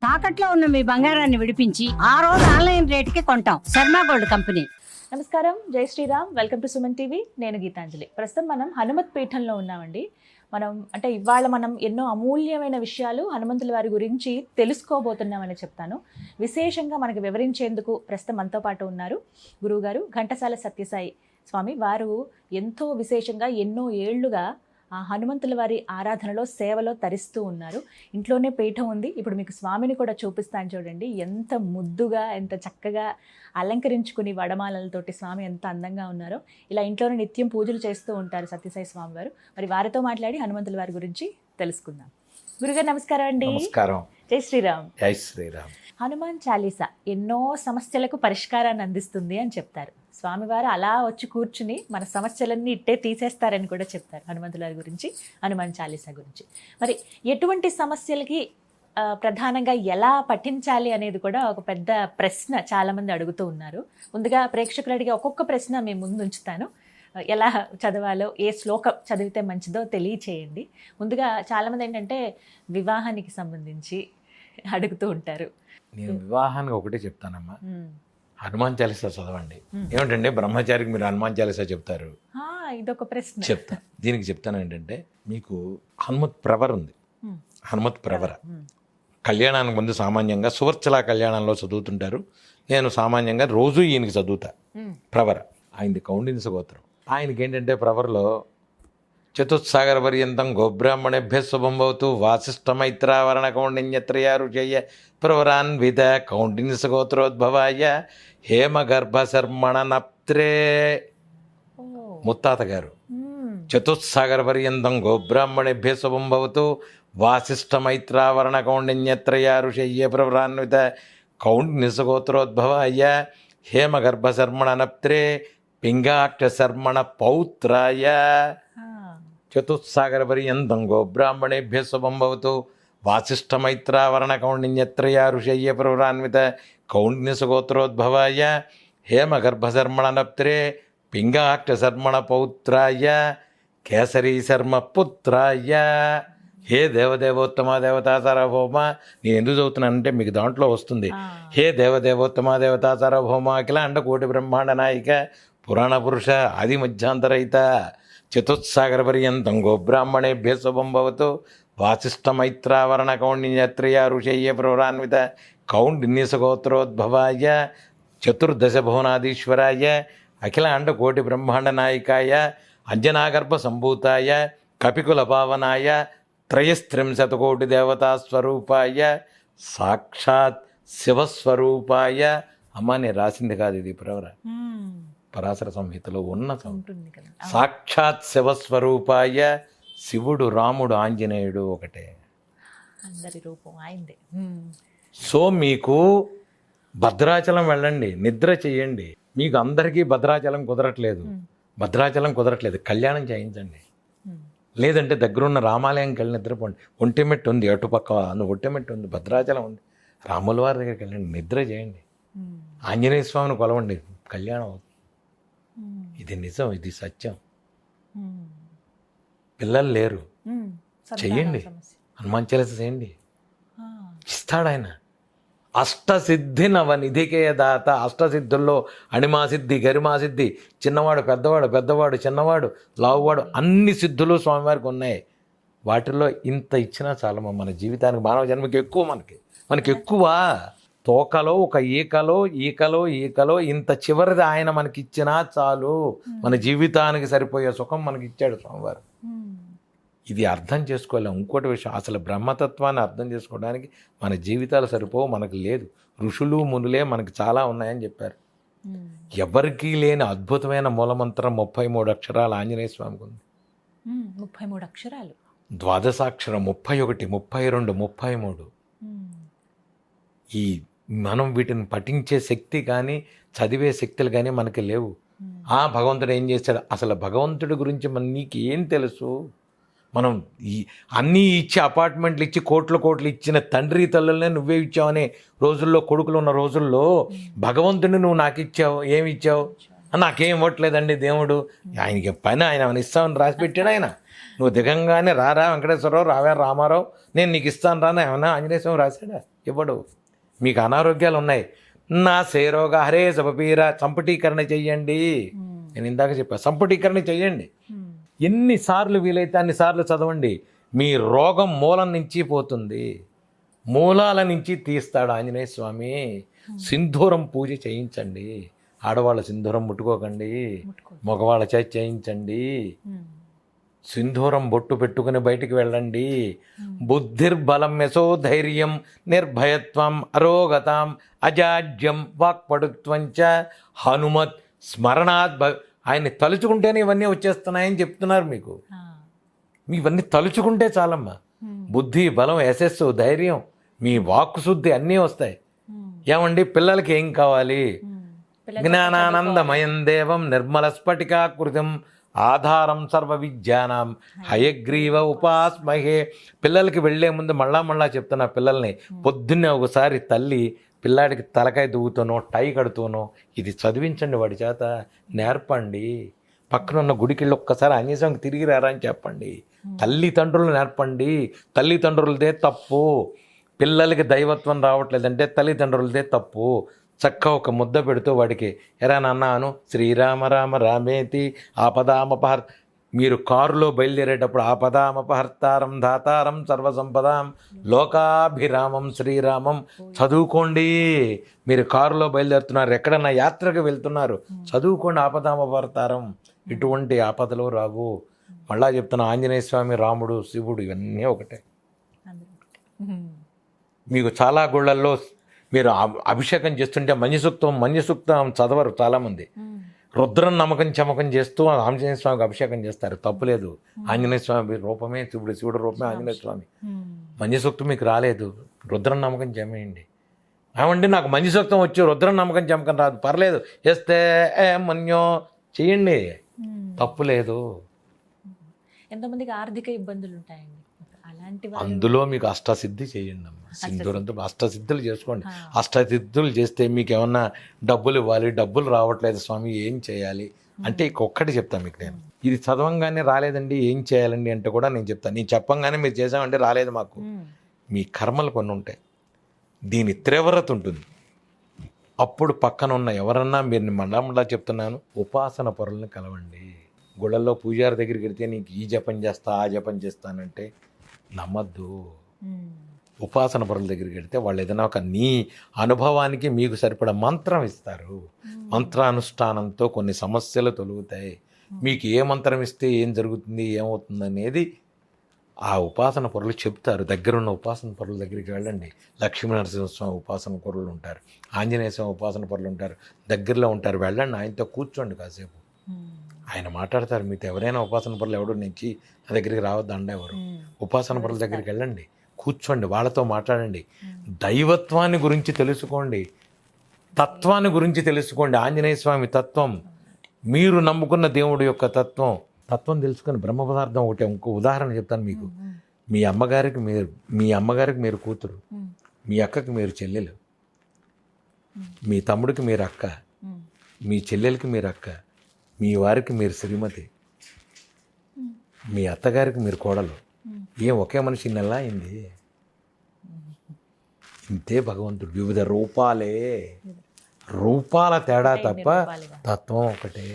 తాకట్లో ఉన్న మీ బంగారాన్ని విడిపించి ఆ రోజు ఆన్లైన్ రేటుకి కొంటాం. Sharma gold company. నమస్కారం, జై Sriram. Welcome to Suman TV. నేను గీతాంజలి. ప్రస్తుతం మనం హనుమత్ పీఠంలో ఉన్నామండి. ఇవాళ మనం ఎన్నో అమూల్యమైన విషయాలు హనుమంతుల వారి గురించి తెలుసుకోబోతున్నామని చెప్తాను. విశేషంగా మనకి వివరించేందుకు ప్రస్తుతం మనతో పాటు ఉన్నారు గురువుగారు ఘంటసాల సత్యసాయి స్వామి. వారు ఎంతో విశేషంగా ఎన్నో ఏళ్లుగా ఆ హనుమంతుల వారి ఆరాధనలో సేవలో తరిస్తూ ఉన్నారు. ఇంట్లోనే పీఠం ఉంది. ఇప్పుడు మీకు స్వామిని కూడా చూపిస్తాను చూడండి. ఎంత ముద్దుగా, ఎంత చక్కగా అలంకరించుకుని వడమాలలతోటి స్వామి ఎంత అందంగా ఉన్నారో. ఇలా ఇంట్లోనే నిత్యం పూజలు చేస్తూ ఉంటారు సత్యసాయి స్వామి వారు. మరి వారితో మాట్లాడి హనుమంతుల వారి గురించి తెలుసుకుందాం. గురుగారు నమస్కారం అండి. నమస్కారం. జై శ్రీరామ్. జై శ్రీరామ్. హనుమాన్ చాలీసా ఎన్నో సమస్యలకు పరిష్కారాన్ని అందిస్తుంది అని చెప్తారు. స్వామివారు అలా వచ్చి కూర్చుని మన సమస్యలన్నీ ఇట్టే తీసేస్తారని కూడా చెప్తారు హనుమంతుల వారి గురించి, హనుమాన్ చాలీసా గురించి. మరి ఎటువంటి సమస్యలకి ప్రధానంగా ఎలా పఠించాలి అనేది కూడా ఒక పెద్ద ప్రశ్న చాలామంది అడుగుతూ ఉన్నారు. ముందుగా ప్రేక్షకులు అడిగే ఒక్కొక్క ప్రశ్న మేము ముందు ఉంచుతాను. ఎలా చదవాలో, ఏ శ్లోకం చదివితే మంచిదో తెలియచేయండి. ముందుగా చాలామంది ఏంటంటే వివాహానికి సంబంధించి అడుగుతూ ఉంటారు. నేను వివాహానికి ఒకటే చెప్తానమ్మా, హనుమాన్ చాలీసా చదవండి. ఏమిటంటే బ్రహ్మచారికి మీరు హనుమాన్ చాలీసా చెప్తారు, ఇదొక ప్రశ్న. చెప్తా. దీనికి చెప్తాను ఏంటంటే, మీకు హనుమత్ ప్రవర్ ఉంది. హనుమత్ ప్రవర కళ్యాణానికి ముందు సామాన్యంగా సువర్చలా కళ్యాణంలో చదువుతుంటారు. నేను సామాన్యంగా రోజు ఈయనకి చదువుతా. ప్రవర ఆయనది కౌండిన్స గోత్రం. ఆయనకి ఏంటంటే ప్రవర్లో చతుస్సాగర పర్యంతం గోబ్రాహ్మణేభ్య శుభం భవతు వాసిష్ఠమైత్రావరణ కౌండిన్యత్రయా ఋషయ ప్రవరాన్విత కౌండిన్స గోత్రోద్భవాయ హేమగర్భ శర్మణ నప్త్రే. ముత్తాత గారు చతుస్సాగర పర్యంతం గోబ్రాహ్మణేభ్య శుభం భవతు వాసిష్ఠమైత్రావరణ కౌండిన్యత్రయా ఋషయ ప్రవరాన్విత కౌండిన్స గోత్రోద్భవాయ హేమగర్భ శర్మణ నప్త్రే పింగాక్ష శర్మణ పౌత్రాయ చతుస్సాగర పర్యంతం గోబ్రాహ్మణేభ్య శుభం భవతు వాసిష్ఠమైత్రావరణ కౌండిన్యత్రయా ఋషయ ప్రవరాన్విత కౌండిన్య గోత్రోద్భవాయ హేమగర్భ శర్మణ నప్త్రే పింగాక్ష శర్మణ పౌత్రాయ కేసరీ శర్మ పుత్రాయ. హే దేవదేవోత్తమ దేవతా సార్వభౌమ. నేను ఎందుకు చదువుతున్నానంటే మీకు దాంట్లో వస్తుంది. హే దేవదేవోత్తమ దేవతా సార్వభౌమ అఖిల అండకోటి బ్రహ్మాండ నాయిక పురాణ పురుష ఆది మధ్యాంతరహిత చతుస్సాగర పర్యంతం గోబ్రాహ్మణేభ్య శుభం భవతు వాసిష్ఠమైత్రావరణ కౌండిన్యత్రయా ఋషయ ప్రవరాన్విత కౌండిన్య గోత్రోద్భవాయ చతుర్దశ భువనాధీశ్వరాయ అఖిల అండకోటి బ్రహ్మాండ నాయికాయ అంజనాగర్భ సంభూతాయ కపికుల పావనాయ త్రయస్త్రింశతకోటి దేవతా స్వరూపాయ సాక్షాత్ శివస్వరూపాయ. అమ్మ నేను రాసింది కాదు ఇది, ప్రవర పరాశర సంహితలో ఉన్న సాక్షాత్ శివస్వరూపాయ. శివుడు, రాముడు, ఆంజనేయుడు ఒకటే, అందరి రూపం ఆయనదే. సో మీకు భద్రాచలం వెళ్ళండి, నిద్ర చేయండి. మీకు అందరికీ భద్రాచలం కుదరట్లేదు, కళ్యాణం చేయించండి. లేదంటే దగ్గరున్న రామాలయంకి వెళ్ళి నిద్రపోండి. ఒంటిమెట్టు ఉంది, అటుపక్క ఒంటిమెట్టు ఉంది, భద్రాచలం ఉంది, రాముల వారి దగ్గరికి వెళ్ళండి, నిద్ర చేయండి. ఆంజనేయ స్వామిని కొలవండి, కళ్యాణం అవుతుంది. ఇది నిజం, ఇది సత్యం. పిల్లలు లేరు, చెయ్యండి, హనుమాన్ చాలీస చేయండి, ఇస్తాడు ఆయన. అష్టసిద్ధి నవనిధికే దాత. అష్టసిద్ధుల్లో అణిమాసిద్ధి, గరిమాసిద్ధి, చిన్నవాడు పెద్దవాడు చిన్నవాడు లావువాడు అన్ని సిద్ధులు స్వామివారికి ఉన్నాయి. వాటిల్లో ఇంత ఇచ్చినా చాలమ్మా మన జీవితానికి, మానవ జన్మకి ఎక్కువ. మనకి ఎక్కువ తోకలో ఒక ఈకలో ఇంత చివరిది ఆయన మనకి ఇచ్చినా చాలు. మన జీవితానికి సరిపోయే సుఖం మనకి ఇచ్చాడు స్వామివారు. ఇది అర్థం చేసుకోలేం. ఇంకోటి విషయం, అసలు బ్రహ్మతత్వాన్ని అర్థం చేసుకోవడానికి మన జీవితాలు సరిపోవు, మనకు లేదు. ఋషులు మునులే మనకి చాలా ఉన్నాయని చెప్పారు. ఎవరికీ లేని అద్భుతమైన మూలమంత్రం 33 అక్షరాలు ఆంజనేయ స్వామికి ఉంది. 33 అక్షరాలు, ద్వాదశాక్షరం 31, 32, 33. ఈ మనం వీటిని పఠించే శక్తి కానీ చదివే శక్తులు కానీ మనకి లేవు. భగవంతుడు ఏం చేశాడు? అసలు భగవంతుడి గురించి నీకు ఏం తెలుసు? మనం ఈ అన్నీ ఇచ్చి అపార్ట్మెంట్లు ఇచ్చి కోట్లు ఇచ్చిన తండ్రి తల్లులనే నువ్వే ఇచ్చావనే రోజుల్లో, కొడుకులు ఉన్న రోజుల్లో భగవంతుడిని నువ్వు నాకు ఇచ్చావు, ఏమి ఇచ్చావు? నాకేం ఇవ్వట్లేదండి దేవుడు. ఆయనకి పని ఆయన ఇస్తామని రాసి పెట్టాడు ఆయన. నువ్వు దిగంగానే రారా వెంకటేశ్వరరావు, రావే రామారావు, నేను నీకు ఇస్తాను రానా ఏమన్నా ఆంజనేయ స్వామి రాశాడా? ఇవ్వడు. మీకు అనారోగ్యాలు ఉన్నాయి, నా సేరోగ హరే సపపీర, సంపుటీకరణ చెయ్యండి. నేను ఇందాక చెప్పా, సంపుటీకరణ చెయ్యండి. ఎన్నిసార్లు వీలైతే అన్నిసార్లు చదవండి. మీ రోగం మూలం నుంచి పోతుంది, మూలాల నుంచి తీస్తాడు ఆంజనేయ స్వామి. సింధూరం పూజ చేయించండి. ఆడవాళ్ళ సింధూరం ముట్టుకోకండి, మగవాళ్ళ చేతి చేయించండి. సింధూరం బొట్టు పెట్టుకుని బయటికి వెళ్ళండి. బుద్ధిర్బలం యశోధైర్యం నిర్భయత్వం అరోగతాం అజాడ్యం వాక్పడుత్వంచ హనుమత్ స్మరణాత్ ఆయన్ని తలుచుకుంటేనే ఇవన్నీ వచ్చేస్తున్నాయని చెప్తున్నారు మీకు. ఇవన్నీ తలుచుకుంటే చాలమ్మా. బుద్ధి, బలం, యశస్సు, ధైర్యం, మీ వాక్కు శుద్ధి అన్నీ వస్తాయి. ఏమండి, పిల్లలకి ఏం కావాలి? జ్ఞానానందమయం దేవం నిర్మల స్ఫటికాకృతం ఆధారం సర్వ విద్యానాం హయగ్రీవ ఉపాస్మహే. పిల్లలకి వెళ్లే ముందు మళ్ళా చెప్తున్నా పిల్లల్ని, పొద్దున్నే ఒకసారి తల్లి పిల్లాడికి తలకాయ దువ్వుతానో టై కడుతూనో ఇది చదివించండి, వాడి చేత నేర్పండి. పక్కన ఉన్న గుడికిళ్ళి ఒక్కసారి ఆంజనేయస్వామికి తిరిగి రారా అని చెప్పండి. తల్లిదండ్రులు నేర్పండి. తల్లిదండ్రులదే తప్పు. పిల్లలకి దైవత్వం రావట్లేదంటే తల్లిదండ్రులదే తప్పు. చక్క ఒక ముద్ద పెడుతూ వాడికి ఎరా నాన్న శ్రీరామ రామ రామేతి ఆపదామపహర్. మీరు కారులో బయలుదేరేటప్పుడు ఆపదామపహర్తారం ధాతారం సర్వసంపదాం లోకాభిరామం శ్రీరామం చదువుకోండి. మీరు కారులో బయలుదేరుతున్నారు, ఎక్కడన్నా యాత్రకు వెళ్తున్నారు, చదువుకోండి ఆపదామపహర్తారం. ఇటువంటి ఆపదలు రావు. మళ్ళా చెప్తున్నా, ఆంజనేయ స్వామి, రాముడు, శివుడు ఇవన్నీ ఒకటే. మీకు చాలా గుళ్ళల్లో మీరు అభిషేకం చేస్తుంటే మన్యసూక్తం చదవరు చాలామంది. రుద్రం నమ్మకం చమకం చేస్తూ ఆంజనేయ స్వామికి అభిషేకం చేస్తారు, తప్పులేదు. ఆంజనేయ స్వామి రూపమే శివుడు, శివుడు రూపమే ఆంజనేయ స్వామి. మన్యసూక్తం మీకు రాలేదు, రుద్రం నమ్మకం చెమేయండి. ఏమండి, నాకు మన్యసూక్తం వచ్చి రుద్రం నమ్మకం చమకం రాదు, పర్లేదు, వేస్తే మన్యో చేయండి, తప్పులేదు. ఎంతమందికి ఆర్థిక ఇబ్బందులు ఉంటాయండి, అలాంటి అందులో మీకు అష్టసిద్ధి చేయండి అమ్మ. సింధూరంతో అష్టసిద్ధులు చేసుకోండి. అష్టసిద్ధులు చేస్తే మీకు ఏమన్నా డబ్బులు ఇవ్వాలి, డబ్బులు రావట్లేదు స్వామి, ఏం చేయాలి అంటే ఒక్కటి చెప్తాను మీకు నేను. ఇది చదవంగానే రాలేదండి, ఏం చేయాలండి అంటే కూడా నేను చెప్తాను. నేను చెప్పంగానే మీరు చేసామంటే రాలేదు మాకు, మీ కర్మలు కొన్ని ఉంటాయి, దీని తీవ్రత ఉంటుంది. అప్పుడు పక్కన ఉన్న ఎవరన్నా మీరు మళ్ళా చెప్తున్నాను, ఉపాసన పరులను కలవండి. గుళ్ళల్లో పూజారి దగ్గరికి వెళ్తే నీకు ఈ జపం చేస్తా ఆ జపం చేస్తానంటే నమ్మద్దు. ఉపాసన పరుల దగ్గరికి వెళ్తే వాళ్ళు ఏదైనా ఒక నీ అనుభవానికి మీకు సరిపడా మంత్రం ఇస్తారు. మంత్రానుష్ఠానంతో కొన్ని సమస్యలు తొలుగుతాయి. మీకు ఏ మంత్రం ఇస్తే ఏం జరుగుతుంది, ఏమవుతుంది అనేది ఆ ఉపాసన పరులు చెప్తారు. దగ్గరున్న ఉపాసన పరుల దగ్గరికి వెళ్ళండి. లక్ష్మీనరసింహస్వామి ఉపాసన పరులు ఉంటారు, ఆంజనేయ స్వామి ఉపాసన పరులు ఉంటారు, దగ్గరలో ఉంటారు. వెళ్ళండి, ఆయనతో కూర్చోండి కాసేపు, ఆయన మాట్లాడతారు మీతో. ఎవరైనా ఉపాసన పరులు ఎవడు నుంచి నా దగ్గరికి రావద్దండి, ఎవరు ఉపాసన పరుల దగ్గరికి వెళ్ళండి, కూర్చోండి, వాళ్ళతో మాట్లాడండి. దైవత్వాన్ని గురించి తెలుసుకోండి, తత్వాన్ని గురించి తెలుసుకోండి. ఆంజనేయ స్వామి తత్వం, మీరు నమ్ముకున్న దేవుడి యొక్క తత్వం తెలుసుకొని బ్రహ్మ పదార్థం ఒకటి. ఇంకో ఉదాహరణ చెప్తాను మీకు. మీ అమ్మగారికి మీరు కూతురు, మీ అక్కకి మీరు చెల్లెలు, మీ తమ్ముడికి మీరు అక్క, మీ చెల్లెలకి మీరు అక్క, మీ వారికి మీరు శ్రీమతి, మీ అత్తగారికి మీరు కోడలు. ఏం ఒకే మనిషి నెల అయింది? ఇంతే భగవంతుడు. వివిధ రూపాల తేడా తప్ప తత్వం ఒకటే.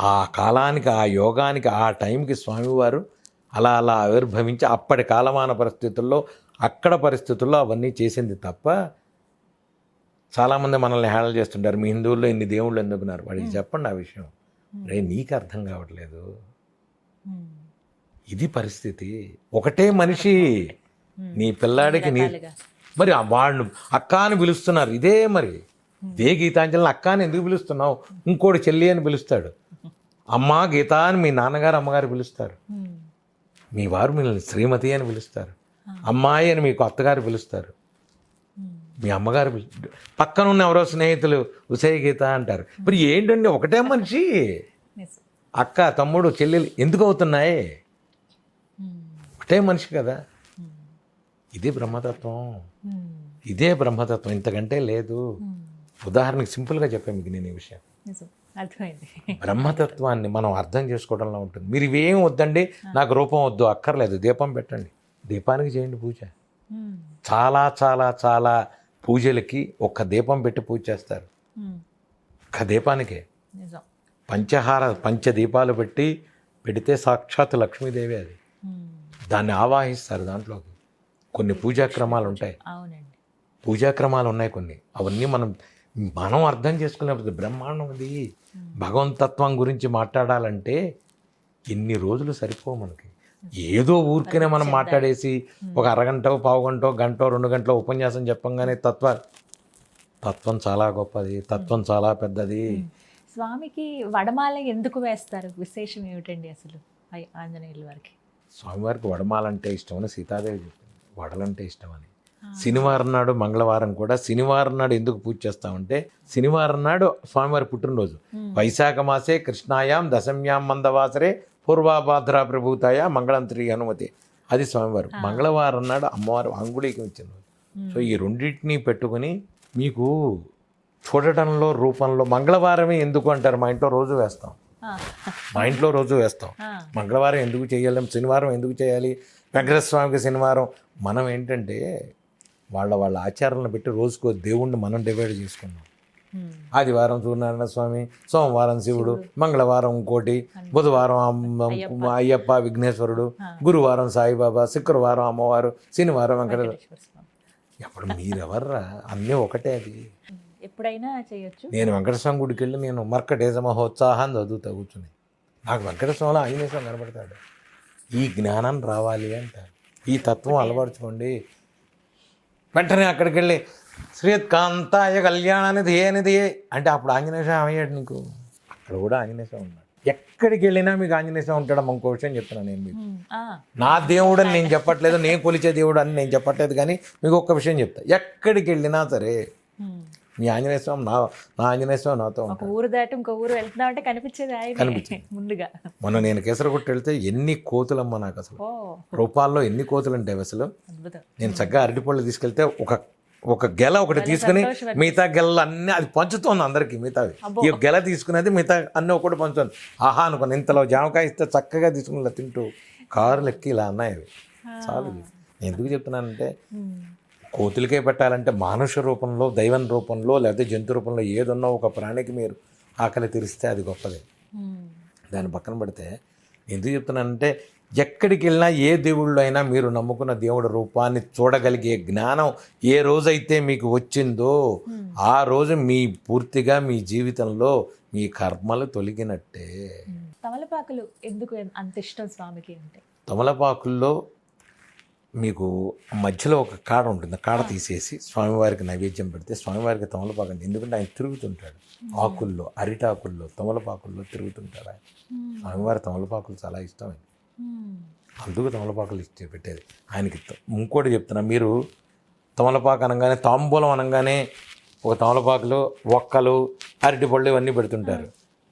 ఆ కాలానికి, ఆ యోగానికి, ఆ టైంకి స్వామివారు అలా ఆవిర్భవించి అప్పటి కాలమాన పరిస్థితుల్లో, అక్కడ పరిస్థితుల్లో అవన్నీ చేసింది తప్ప. చాలామంది మనల్ని హ్యాండిల్ చేస్తుంటారు, మీ హిందువుల్లో ఇన్ని దేవుళ్ళు ఎందుకున్నారు, వాడికి చెప్పండి ఆ విషయం. నీకు అర్థం కావట్లేదు, ఇది పరిస్థితి. ఒకటే మనిషి, నీ పిల్లాడికి మరి వాళ్ళు అక్క అని పిలుస్తున్నారు. ఇదే గీతాంజలిని అక్క అని ఎందుకు పిలుస్తున్నావు? ఇంకోటి చెల్లి అని పిలుస్తాడు. అమ్మ గీత అని మీ నాన్నగారు అమ్మగారు పిలుస్తారు, మీ వారు మిమ్మల్ని శ్రీమతి అని పిలుస్తారు, అమ్మాయి అని మీకు అత్తగారు పిలుస్తారు, మీ అమ్మగారు పక్కన ఉన్న ఎవరో స్నేహితులు ఉసే గీత అంటారు. మరి ఏంటండి, ఒకటే మనిషి. అక్క తమ్ముడు చెల్లెలు ఎందుకు అవుతున్నాయి? ఒకటే మనిషి కదా. ఇదే బ్రహ్మతత్వం, ఇంతకంటే లేదు. ఉదాహరణకి సింపుల్గా చెప్పాను మీకు నేను ఈ విషయం. బ్రహ్మతత్వాన్ని మనం అర్థం చేసుకోవడంలో ఉంటుంది. మీరు ఇవేం వద్దండి, నాకు రూపం వద్దు, అక్కర్లేదు, దీపం పెట్టండి, దీపానికి చేయండి పూజ. చాలా చాలా చాలా పూజలకి ఒక్క దీపం పెట్టి పూజ చేస్తారు. ఒక్క దీపానికే నిజం. పంచదీపాలు పెడితే సాక్షాత్ లక్ష్మీదేవి అది. దాన్ని ఆవాహిస్తారు. దాంట్లోకి కొన్ని పూజాక్రమాలు ఉంటాయి. అవునండి. పూజాక్రమాలు ఉన్నాయి కొన్ని. అవన్నీ మనం అర్థం చేసుకునేప్పుడు బ్రహ్మాండం అది. భగవంతత్వం గురించి మాట్లాడాలంటే ఎన్ని రోజులు సరిపో మనకి. ఏదో ఊరికనే మనం మాట్లాడేసి ఒక అరగంట, పావుగంట, గంట, 2 గంటల ఉపన్యాసం చెప్పంగానే తత్వం చాలా గొప్పది, తత్వం చాలా పెద్దది. స్వామికి వడమాల ఎందుకు వేస్తారు? విశేషం ఏమిటండి అసలు ఆంజనేయుల వారికి? స్వామివారికి వడమాలంటే ఇష్టమని సీతాదేవి చెప్పింది, వడలంటే ఇష్టమని. శనివారం నాడు, మంగళవారం కూడా శనివారం నాడు ఎందుకు పూజ చేస్తామంటే శనివారం నాడు స్వామివారి పుట్టినరోజు. వైశాఖ మాసే కృష్ణాయాం దశమ్యాం మందవాసరే పూర్వాభాద్రా ప్రభూతాయ మంగళంత్రి హనుమతి. అది స్వామివారు. మంగళవారం నాడు అమ్మవారు అంగుళీకి ఇచ్చిన రోజు. సో ఈ రెండింటినీ పెట్టుకుని మీకు చూడటంలో రూపంలో మంగళవారమే ఎందుకు అంటారు. మా ఇంట్లో రోజు వేస్తాం. మంగళవారం ఎందుకు చేయలేం, శనివారం ఎందుకు చేయాలి, వెంకటేశ్వర స్వామికి శనివారం. మనం ఏంటంటే వాళ్ళ ఆచారాలను పెట్టి రోజుకో దేవుణ్ణి మనం డివైడ్ చేసుకున్నాం. ఆదివారం సూర్యనారాయణ స్వామి, సోమవారం శివుడు, మంగళవారం ఇంకోటి, బుధవారం అయ్యప్ప విఘ్నేశ్వరుడు, గురువారం సాయిబాబా, శుక్రవారం అమ్మవారు, శనివారం వెంకటేశ్వర. ఎప్పుడు మీరెవర్రా, అన్నీ ఒకటే. అది ఎప్పుడైనా చేయొచ్చు. నేను వెంకటేశ్వర గుడికి వెళ్ళి నేను మర్కటేశ మహోత్సాహాన్ని చదువుతా కూర్చుని. నాకు వెంకటేశ్వరంలో ఆంజనేయ స్వామి కనబడతాడు. ఈ జ్ఞానం రావాలి అంటారు. ఈ తత్వం అలవరుచుకోండి. వెంటనే అక్కడికి వెళ్ళి శ్రీకాంతాయ కళ్యాణానిది అంటే అప్పుడు ఆంజనేయ స్వామి అయ్యాడు నీకు. అక్కడ కూడా ఆంజనేయ స్వామి ఉన్నాడు. ఎక్కడికి వెళ్ళినా మీకు ఆంజనేయ స్వామి ఉంటాడు. ఇంకో విషయం చెప్తున్నాను నేను మీకు. నా దేవుడు అని నేను చెప్పట్లేదు, నేను కొలిచే దేవుడు అని నేను చెప్పట్లేదు, కానీ మీకు ఒక్క విషయం చెప్తా. ఎక్కడికి వెళ్ళినా సరే మీ ఆంజనేయ స్వామి నా ఆంజనేయ స్వామి నాతో ఉంటాడు. ఊరు దాటి ఇంకో ఊరు వెళ్తున్నామంటే కనిపించేది ముందుగా. మొన్న నేను కేసరగుట్ట వెళ్తే ఎన్ని కోతులమ్మ నాకు అసలు. రూపాల్లో ఎన్ని కోతులు ఉంటాయి అసలు. నేను చక్కగా అరటిపళ్ళు తీసుకెళ్తే ఒక గెల ఒకటి తీసుకుని మిగతా గెలలు అన్నీ అది పంచుతోంది అందరికి. మిగతావి ఈ గెల తీసుకునేది మిగతా అన్నీ ఒకటి పంచుతుంది. ఆహా అనుకుని ఇంతలో జామకాయ ఇస్తే చక్కగా తీసుకుని ఇలా తింటూ కారులు ఎక్కి ఇలా అన్నాయి అవి. చాలు. నేను ఎందుకు చెప్తున్నానంటే కోతులకే పెట్టాలంటే మానుష రూపంలో, దైవం రూపంలో, లేకపోతే జంతు రూపంలో ఏదున్నా ఒక ప్రాణికి మీరు ఆకలి తీరిస్తే అది గొప్పదే. దాన్ని పక్కన పెడితే ఎందుకు చెప్తున్నానంటే ఎక్కడికి వెళ్ళినా ఏ దేవుళ్ళు అయినా మీరు నమ్ముకున్న దేవుడి రూపాన్ని చూడగలిగే జ్ఞానం ఏ రోజైతే మీకు వచ్చిందో ఆ రోజు పూర్తిగా మీ జీవితంలో మీ కర్మలు తొలగినట్టే. తమలపాకులు ఎందుకు అంత ఇష్టం స్వామికి అంటే? తమలపాకుల్లో మీకు మధ్యలో ఒక కాడ ఉంటుంది. కాడ తీసేసి స్వామివారికి నైవేద్యం పెడితే స్వామివారికి తమలపాకు అంటే ఎందుకంటే ఆయన తిరుగుతుంటాడు. ఆకుల్లో, అరిటాకుల్లో, తమలపాకుల్లో తిరుగుతుంటాడు ఆయన. స్వామివారి తమలపాకులు చాలా ఇష్టం. అందుకు తమలపాకులు ఇచ్చి పెట్టేది ఆయనకి. ఇంకోటి చెప్తున్నా, మీరు తమలపాకు అనగానే, తాంబూలం అనగానే ఒక తమలపాకులు, ఒక్కలు, అరటిపళ్ళు ఇవన్నీ పెడుతుంటారు.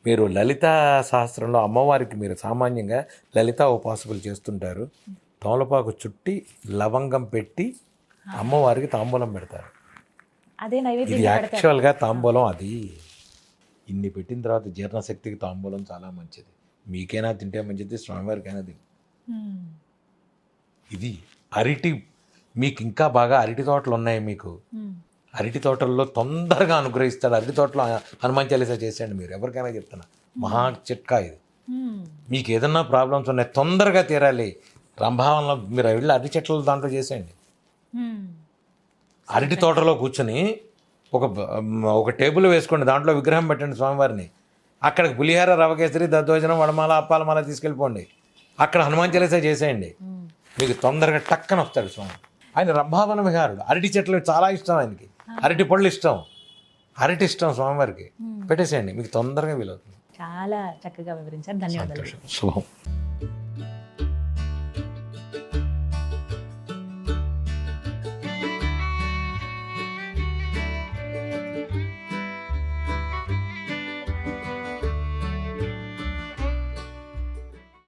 మీరు లలితా సహస్రంలో అమ్మవారికి మీరు సామాన్యంగా లలితా ఉపాసకులు చేస్తుంటారు. తమలపాకు చుట్టి లవంగం పెట్టి అమ్మవారికి తాంబూలం పెడతారు. అదే నైవేద్యం. ఇది యాక్చువల్గా తాంబూలం. అది ఇన్ని పెట్టిన తర్వాత జీర్ణశక్తికి తాంబూలం చాలా మంచిది. మీకైనా తింటే మంచిది, స్వామివారికైనా తింటే. ఇది అరటి, మీకు ఇంకా బాగా అరటి తోటలు ఉన్నాయి. మీకు అరటి తోటల్లో తొందరగా అనుగ్రహిస్తాడు. అరటి తోటలో హనుమాన్ చాలీసా చేసేయండి. మీరు ఎవరికైనా చెప్తున్నా, మహా చిట్కా ఇది. మీకు ఏదన్నా ప్రాబ్లమ్స్ ఉన్నాయి తొందరగా తీరాలి, రంభావనంలో మీరు వెళ్ళి అరటి చెట్ల దాంట్లో చేసేయండి. అరటి తోటలో కూర్చొని ఒక టేబుల్ వేసుకోండి, దాంట్లో విగ్రహం పెట్టండి స్వామివారిని. అక్కడికి పులిహార, రవకేసరి, దద్దోజనం, వడమాల, అప్పాలమాల తీసుకెళ్ళిపోండి. అక్కడ హనుమాన్ చాలీసా చేసేయండి. మీకు తొందరగా టక్కన వస్తాడు స్వామి. ఆయన రంభావన విహారుడు. అరటి చెట్లు చాలా ఇష్టం ఆయనకి. అరటి పళ్ళు ఇష్టం, అరటి ఇష్టం స్వామివారికి. పెట్టేసేయండి, మీకు తొందరగా వీలవుతుంది. చాలా చక్కగా వివరించారు. ధన్యవాదాలు. శుభం.